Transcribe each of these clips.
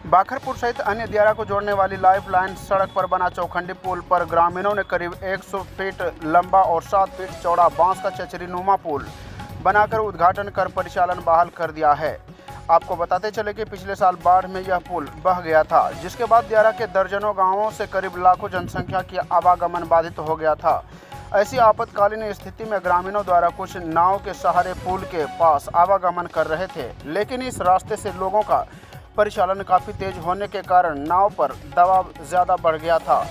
बाखरपुर सहित अन्य दियारा को जोड़ने वाली लाइफ लाइन सड़क पर बना चौखंडी पुल पर ग्रामीणों ने करीब 100 फीट लंबा और 7 फीट चौड़ा बांस का चचरी नुमा पुल बनाकर उद्घाटन कर परिचालन बहाल कर दिया है। आपको बताते चले कि पिछले साल बाढ़ में यह पुल बह गया था, जिसके बाद दियारा के दर्जनों गाँवों से करीब लाखों जनसंख्या की आवागमन बाधित हो गया था। ऐसी आपातकालीन स्थिति में ग्रामीणों द्वारा कुछ नाव के सहारे पुल के पास आवागमन कर रहे थे, लेकिन इस रास्ते से लोगों का परिचालन काफ़ी तेज होने के कारण नाव पर दबाव ज़्यादा बढ़ गया था,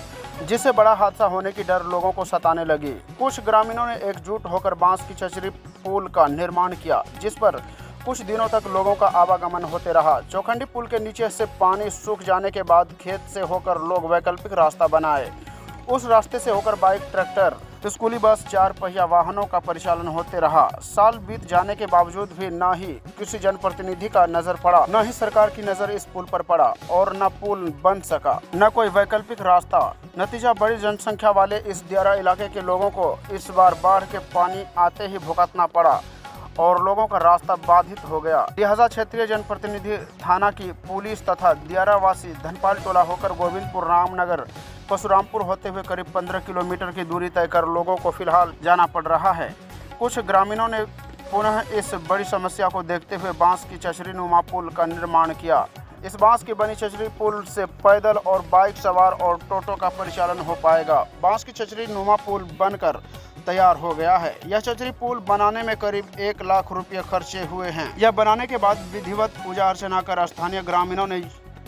जिससे बड़ा हादसा होने की डर लोगों को सताने लगी। कुछ ग्रामीणों ने एकजुट होकर बांस की चचरी पुल का निर्माण किया, जिस पर कुछ दिनों तक लोगों का आवागमन होते रहा। चौखंडी पुल के नीचे से पानी सूख जाने के बाद खेत से होकर लोग वैकल्पिक रास्ता बनाए। उस रास्ते से होकर बाइक, ट्रैक्टर, स्कूली बस, 4 पहिया वाहनों का परिचालन होते रहा। साल बीत जाने के बावजूद भी न ही किसी जनप्रतिनिधि का नजर पड़ा, न ही सरकार की नजर इस पुल पर पड़ा और न पुल बन सका, न कोई वैकल्पिक रास्ता। नतीजा, बड़ी जनसंख्या वाले इस दियारा इलाके के लोगों को इस बार बाढ़ के पानी आते ही भुगतना पड़ा और लोगों का रास्ता बाधित हो गया। लिहाजा क्षेत्रीय जनप्रतिनिधि, थाना की पुलिस तथा दियारावासी धनपाल टोला होकर गोविंदपुर, रामनगर, परशुरामपुर होते हुए करीब 15 किलोमीटर की दूरी तय कर लोगों को फिलहाल जाना पड़ रहा है। कुछ ग्रामीणों ने पुनः इस बड़ी समस्या को देखते हुए बांस की चचरी नुमा पुल का निर्माण किया। इस बांस की बनी चचरी पुल से पैदल और बाइक सवार और टोटो का परिचालन हो पाएगा। बांस की चचरी नुमा पुल बनकर तैयार हो गया है। यह चचरी पुल बनाने में करीब 1 लाख रुपये खर्चे हुए हैं। यह बनाने के बाद विधिवत पूजा अर्चना कर स्थानीय ग्रामीणों ने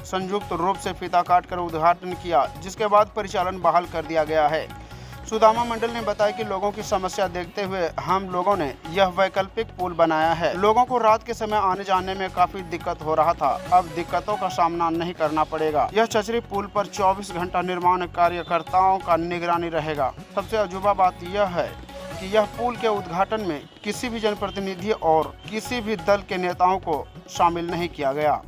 संयुक्त रूप से फीता काटकर उद्घाटन किया, जिसके बाद परिचालन बहाल कर दिया गया है। सुदामा मंडल ने बताया कि लोगों की समस्या देखते हुए हम लोगों ने यह वैकल्पिक पुल बनाया है। लोगों को रात के समय आने जाने में काफी दिक्कत हो रहा था, अब दिक्कतों का सामना नहीं करना पड़ेगा। यह चचरी पुल पर 24 घंटा निर्माण कार्यकर्ताओं का निगरानी रहेगा। सबसे अजूबा बात यह है कि यह पुल के उद्घाटन में किसी भी जनप्रतिनिधि और किसी भी दल के नेताओं को शामिल नहीं किया गया।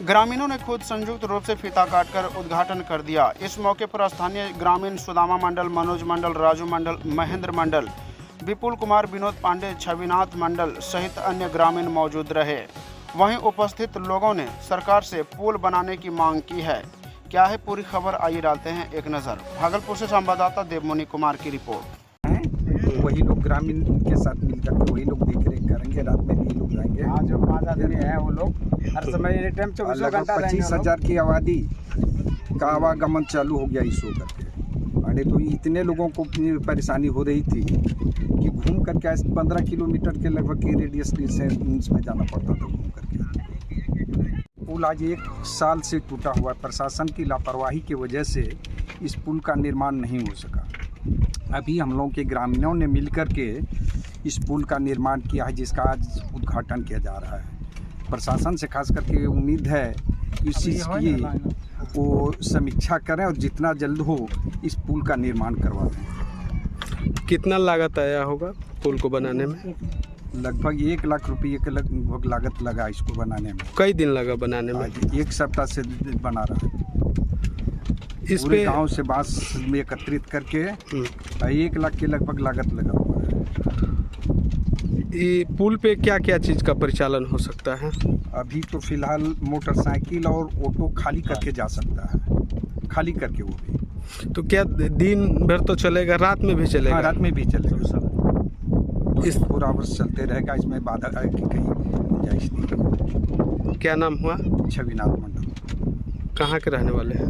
ग्रामीणों ने खुद संयुक्त रूप से फीता काटकर उद्घाटन कर दिया। इस मौके पर स्थानीय ग्रामीण सुदामा मंडल, मनोज मंडल, राजू मंडल, महेंद्र मंडल, विपुल कुमार, विनोद पांडे, छविनाथ मंडल सहित अन्य ग्रामीण मौजूद रहे। वहीं उपस्थित लोगों ने सरकार से पुल बनाने की मांग की है। क्या है पूरी खबर, आइए डालते हैं एक नज़र। भागलपुर से संवाददाता देवमुनि कुमार की रिपोर्ट। वही लोग ग्रामीण के साथ मिलकर वही लोग देख रेख करेंगे, रात में भी लोग रहेंगे। हाँ, जो 5 आदमी है वो लोग हर समय एनी टाइम 24 घंटा 25,000 की आबादी का आवागमन चालू हो गया इस होकर के। अरे तो इतने लोगों को परेशानी हो रही थी कि घूम करके 15 किलोमीटर के लगभग के रेडियस में जाना पड़ता था घूम करके। पुल आज 1 साल से टूटा हुआ, प्रशासन की लापरवाही की वजह से इस पुल का निर्माण नहीं हो सका। अभी हम लोगों के ग्रामीणों ने मिलकर के इस पुल का निर्माण किया है, जिसका आज उद्घाटन किया जा रहा है। प्रशासन से खास करके उम्मीद है इस चीज़ की वो समीक्षा करें और जितना जल्द हो इस पुल का निर्माण करवा दें। कितना लागत आया होगा पुल को बनाने में? लगभग 1 लाख रुपये के लगभग लागत लगा इसको बनाने में। कई दिन लगा बनाने में? 1 सप्ताह से बना रहा है। इस पूरे गांव से बांस में एकत्रित करके 1 लाख के लगभग लागत लगा हुआ है। ये पुल पे क्या क्या चीज़ का परिचालन हो सकता है? अभी तो फिलहाल मोटरसाइकिल और ऑटो खाली करके जा सकता है, खाली करके वो भी। तो क्या दिन भर तो चलेगा, रात में भी चलेगा? हाँ, रात में भी चलेगा। इस पूरा वर्ष चलते रहेगा, इसमें बाधा की कहीं गुंजाइश नहीं। क्या नाम हुआ? छविनाथ मंडल। कहाँ के रहने वाले हैं?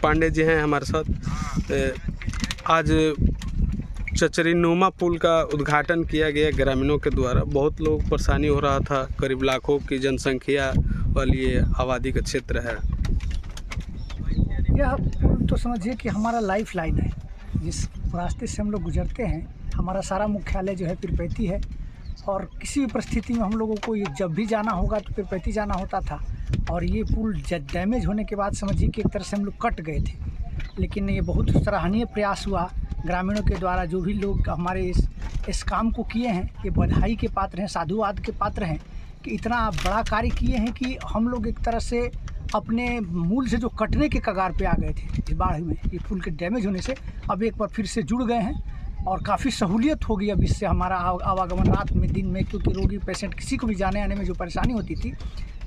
पांडे जी हैं हमारे साथ। आज चचरी नुमा पुल का उद्घाटन किया गया ग्रामीणों के द्वारा। बहुत लोग परेशानी हो रहा था, करीब लाखों की जनसंख्या वाली आबादी का क्षेत्र है। यह पुल तो समझिए कि हमारा लाइफ लाइन है। जिस रास्ते से हम लोग गुजरते हैं, हमारा सारा मुख्यालय जो है पीरपैंती है और किसी भी परिस्थिति में हम लोगों को ये जब भी जाना होगा तो पीरपैंती जाना होता था। और ये पुल डैमेज होने के बाद समझिए कि एक तरह से हम लोग कट गए थे, लेकिन ये बहुत सराहनीय प्रयास हुआ ग्रामीणों के द्वारा। जो भी लोग हमारे इस काम को किए हैं, ये बधाई के पात्र हैं, साधुवाद के पात्र हैं कि इतना बड़ा कार्य किए हैं कि हम लोग एक तरह से अपने मूल से जो कटने के कगार पे आ गए थे इस बाढ़ में, ये पुल के डैमेज होने से अब एक बार फिर से जुड़ गए हैं और काफ़ी सहूलियत हो गई अब इससे हमारा आवागमन रात में, दिन में, क्योंकि रोगी पेशेंट किसी को भी जाने आने में जो परेशानी होती थी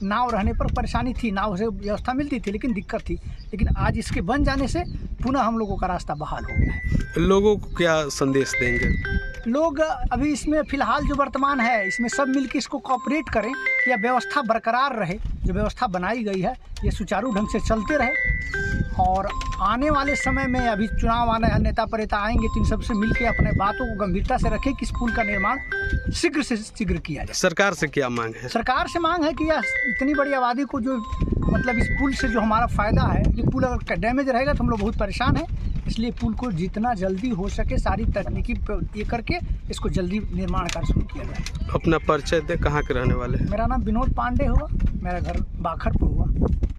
नाव रहने पर परेशानी थी, नाव से व्यवस्था मिलती थी लेकिन दिक्कत थी। लेकिन आज इसके बन जाने से पुनः हम लोगों का रास्ता बहाल हो गया है। लोगों को क्या संदेश देंगे? लोग अभी इसमें फ़िलहाल जो वर्तमान है इसमें सब मिलकर इसको कोऑपरेट करें, या व्यवस्था बरकरार रहे। जो व्यवस्था बनाई गई है ये सुचारू ढंग से चलते रहे, और आने वाले समय में अभी चुनाव आने नेता प्रेता आएंगे तो इन सबसे मिलकर अपने बातों को गंभीरता से रखें कि इस पुल का निर्माण शीघ्र से शीघ्र किया जाए। सरकार से क्या मांग है? सरकार से मांग है कि यह इतनी बड़ी आबादी को जो मतलब इस पुल से जो हमारा फ़ायदा है, ये पुल अगर डैमेज रहेगा तो हम लोग बहुत परेशान हैं। इसलिए पुल को जितना जल्दी हो सके सारी तकनीकी ये करके इसको जल्दी निर्माण कार्य शुरू किया जाए। अपना परिचय दे, कहाँ के रहने वाले हैं? मेरा नाम विनोद पांडे हुआ, मेरा घर बाखरपुर हुआ।